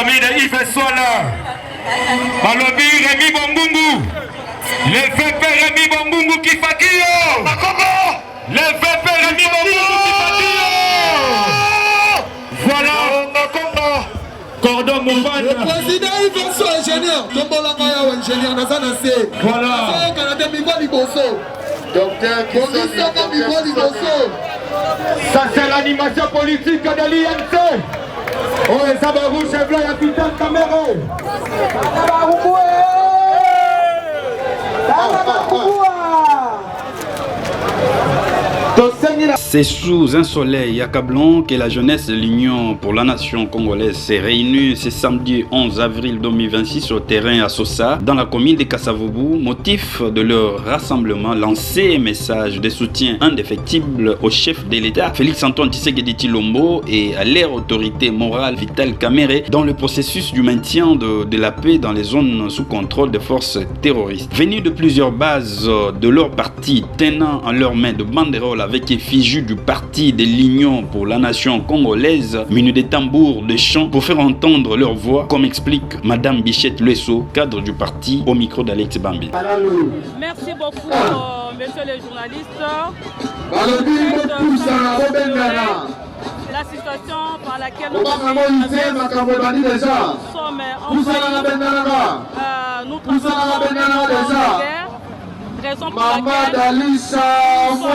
famille de Yves Soala. Balobi Rémi Bombungu. Le VP Rémi Bombungu qui fatigué. Le VP Rémi Bombungu qui fatigué. Voilà. Cordon Moubane. Le président Yves Soala ingénieur. Tombolanga ingénieur Nazana C. Voilà. Canada Migoli Bosso. Docteur Migoli Bosso. Ça c'est l'animation politique de l'INC. Oh, et ça va rouge et blanc, il y a tout un caméra. C'est sous un soleil accablant que la jeunesse de l'Union pour la nation congolaise s'est réunie ce samedi 11 avril 2026 au terrain à Sosa, dans la commune de Kasavubu. Motif de leur rassemblement, lancer un message de soutien indéfectible au chef de l'État, Félix-Antoine Tshisekedi Tshilombo, et à leur autorité morale Vital Kamerhe dans le processus du maintien de la paix dans les zones sous contrôle des forces terroristes. Venus de plusieurs bases de leur parti, tenant en leurs mains de banderoles avec effigie du parti de l'Union pour la nation congolaise, munis des tambours, de chants pour faire entendre leur voix, comme explique Madame Bichette Lesso, cadre du parti, au micro d'Alex Bambi. Merci beaucoup, messieurs les journalistes. La situation par laquelle nous sommes nous travaillons en guerre. Raison pour laquelle nous sommes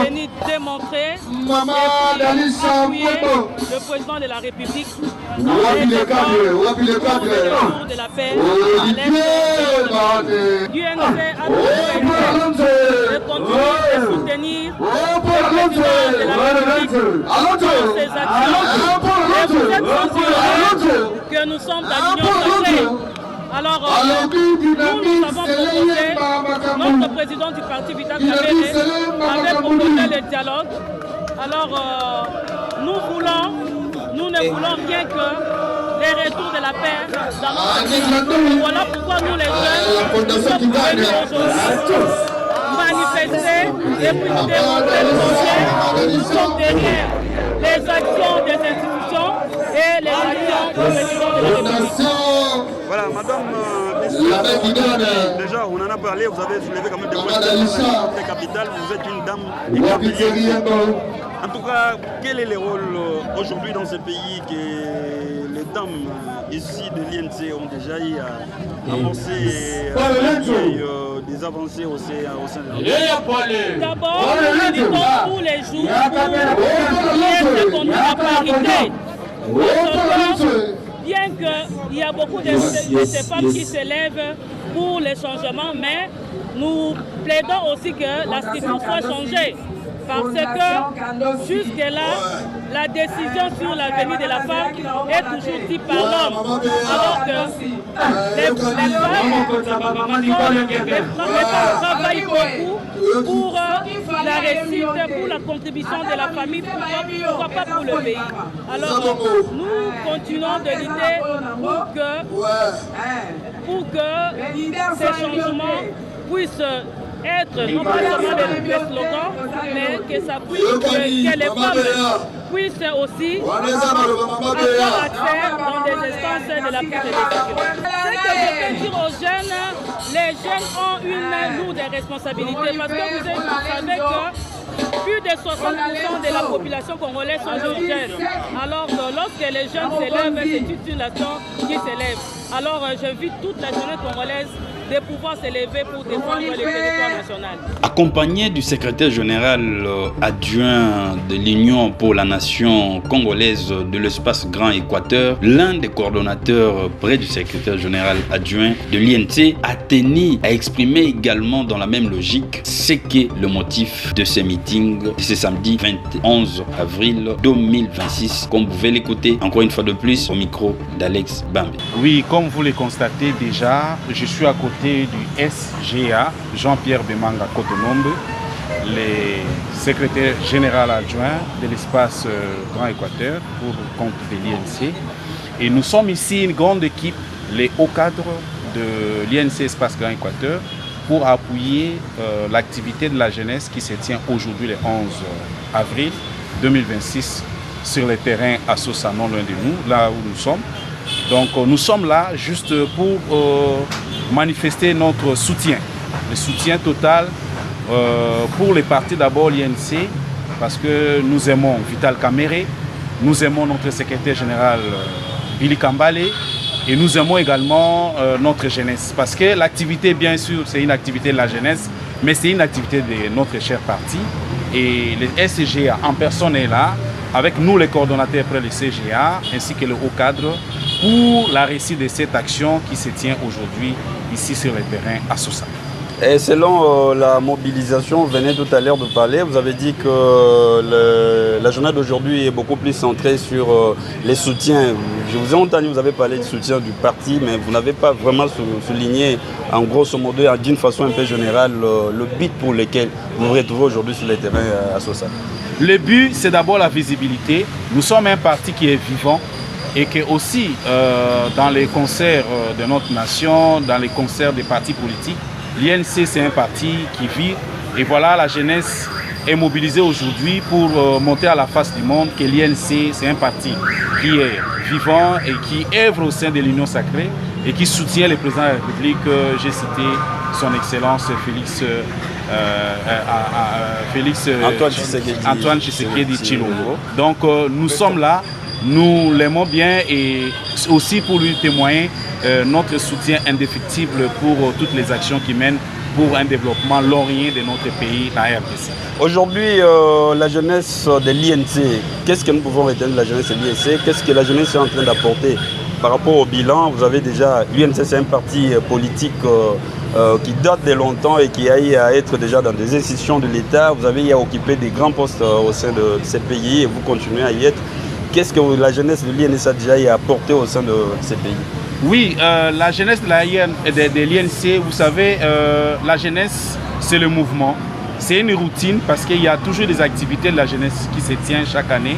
venus démontrer et appuyer le président de la République dans les efforts pour le retour de la paix à l'Est. L'UNC a toujours été de continuer de soutenir le président de la République dans ses actions. Et vous êtes sensibles que nous sommes à l'Union sacrée. Alors, nous avons proposé, notre président du parti Vital Kamerhe avait proposé le dialogue. Alors, nous ne voulons bien que les retours de la paix dans notre pays. Voilà pourquoi nous les jeunes, nous sommes venus aujourd'hui manifester et puis démontrer le soutien. Nous sommes derrière les actions des institutions et les actions du président de la République. Voilà, madame, déjà on en a parlé, vous avez soulevé quand même des points de capitale, vous êtes une dame exemplaire. En tout cas, quel est le rôle aujourd'hui dans ce pays que les dames ici de l'INC ont déjà eu à amorcer des avancées au sein de l'INC? D'abord, nous militons tous les jours pour qu'on ait la parité. Bien qu'il y a beaucoup de ces femmes qui s'élèvent pour les changements, mais nous plaidons aussi que la structure soit changée. Parce que jusque-là, la décision sur l'avenir de la femme est toujours prise par l'homme. Alors que les femmes travaillent beaucoup pour la réussite, pour la contribution de la famille, pourquoi pas pour le pays. Alors nous continuons de lutter pour que ces changements puissent être non pas seulement des slogans, mais que ça puisse, que les femmes puissent aussi avoir accès dans des instances de la préfecture. Ce que je peux dire aux jeunes, les jeunes ont une lourde responsabilité parce que vous savez que plus de 60% de la population congolaise sont des jeunes. Alors lorsque les jeunes s'élèvent, c'est toute une nation qui s'élève. Alors j'invite toute la jeunesse congolaise de pouvoir s'élever pour défendre le territoire national. Accompagné du secrétaire général adjoint de l'Union pour la nation congolaise de l'espace Grand Équateur, l'un des coordonnateurs près du secrétaire général adjoint de l'INC a tenu à exprimer également dans la même logique ce qu'est le motif de ce meeting de ce samedi 21 avril 2026. Comme vous pouvez l'écouter encore une fois de plus au micro d'Alex Bambi. Oui, comme vous le constatez déjà, je suis à côté du SGA, Jean-Pierre Bemanga Kotonombe, le secrétaire général adjoint de l'espace Grand Équateur pour le compte de l'INC. Et nous sommes ici une grande équipe, les hauts cadres de l'INC Espace Grand Équateur, pour appuyer l'activité de la jeunesse qui se tient aujourd'hui le 11 avril 2026 sur le terrain à Sosa, non loin de nous, là où nous sommes. Donc nous sommes là juste pour manifester notre soutien, le soutien total pour les partis d'abord l'INC, parce que nous aimons Vital Kamerhe, nous aimons notre secrétaire général Billy Kambale et nous aimons également notre jeunesse. Parce que l'activité, bien sûr, c'est une activité de la jeunesse, mais c'est une activité de notre cher parti. Et le SCGA en personne est là, avec nous les coordonnateurs près le CGA, ainsi que le haut cadre, pour la réussite de cette action qui se tient aujourd'hui ici sur le terrain à Sosa. Et selon la mobilisation, vous venez tout à l'heure de parler, vous avez dit que la journée d'aujourd'hui est beaucoup plus centrée sur les soutiens. Je vous ai entendu, vous avez parlé du soutien du parti, mais vous n'avez pas vraiment souligné, en grosso modo, d'une façon un peu générale, le but pour lequel vous vous retrouvez aujourd'hui sur les terrains à Sosa. Le but, c'est d'abord la visibilité. Nous sommes un parti qui est vivant et que aussi, dans les concerts de notre nation, dans les concerts des partis politiques, l'INC, c'est un parti qui vit et voilà, la jeunesse est mobilisée aujourd'hui pour montrer à la face du monde que l'INC, c'est un parti qui est vivant et qui œuvre au sein de l'Union sacrée et qui soutient le président de la République. J'ai cité son Excellence Antoine Tshisekedi Tshilombo. Donc nous sommes là, nous l'aimons bien et aussi pour lui témoigner notre soutien indéfectible pour toutes les actions qui mènent pour un développement laurien de notre pays, la RDC. Aujourd'hui, la jeunesse de l'INC, qu'est-ce que nous pouvons retenir de la jeunesse de l'INC? Qu'est-ce que la jeunesse est en train d'apporter par rapport au bilan? Vous avez déjà, l'INC c'est un parti politique qui date de longtemps et qui a eu à être déjà dans des institutions de l'État. Vous avez eu à occuper des grands postes au sein de ces pays et vous continuez à y être. Qu'est-ce que la jeunesse de l'INC a déjà eu à apporter au sein de ces pays? Oui, la jeunesse de l'INC, vous savez, la jeunesse, c'est le mouvement. C'est une routine parce qu'il y a toujours des activités de la jeunesse qui se tiennent chaque année.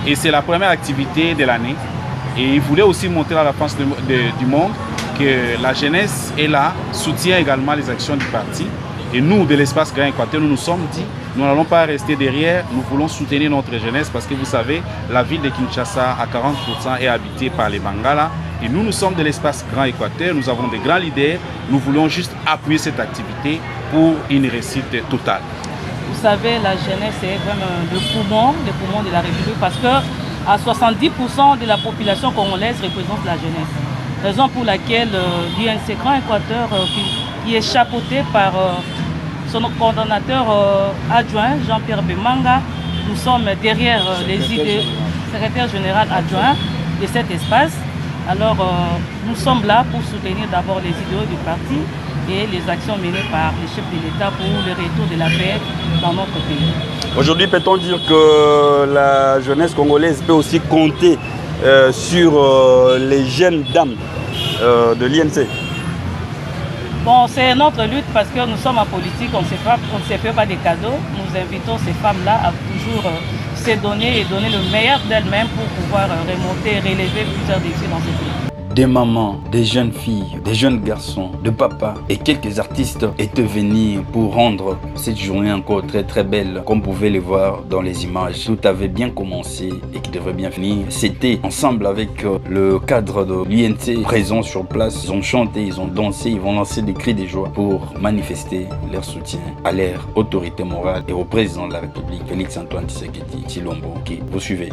Et c'est la première activité de l'année. Et il voulait aussi montrer à la face du monde que la jeunesse est là, soutient également les actions du parti. Et nous, de l'espace Grand Équateur, nous nous sommes dit, nous n'allons pas rester derrière, nous voulons soutenir notre jeunesse parce que vous savez, la ville de Kinshasa à 40% est habitée par les Bangala. Et nous, nous sommes de l'espace Grand Équateur, nous avons des grands leaders, nous voulons juste appuyer cette activité pour une réussite totale. Vous savez, la jeunesse est vraiment le poumon de la République parce que à 70% de la population congolaise représente la jeunesse. Raison pour laquelle l'INC Grand Équateur, qui est chapeauté par son coordonnateur adjoint, Jean-Pierre Bemanga, nous sommes derrière les idées, secrétaire général adjoint de cet espace. Alors nous sommes là pour soutenir d'abord les idéaux du parti et les actions menées par les chefs de l'État pour le retour de la paix dans notre pays. Aujourd'hui, peut-on dire que la jeunesse congolaise peut aussi compter sur les jeunes dames de l'INC? Bon, c'est notre lutte parce que nous sommes en politique, on ne se fait pas des cadeaux. Nous invitons ces femmes-là à toujours se donner et donner le meilleur d'elles-mêmes pour pouvoir remonter et relever plusieurs défis dans ce pays. Des mamans, des jeunes filles, des jeunes garçons, de papas et quelques artistes étaient venus pour rendre cette journée encore très très belle. Comme vous pouvez le voir dans les images, tout avait bien commencé et qui devrait bien finir. C'était ensemble avec le cadre de l'INC présent sur place. Ils ont chanté, ils ont dansé, ils vont lancer des cris de joie pour manifester leur soutien à leur autorité morale et au président de la République, Félix Antoine Tshisekedi Tshilombo, qui vous suivez.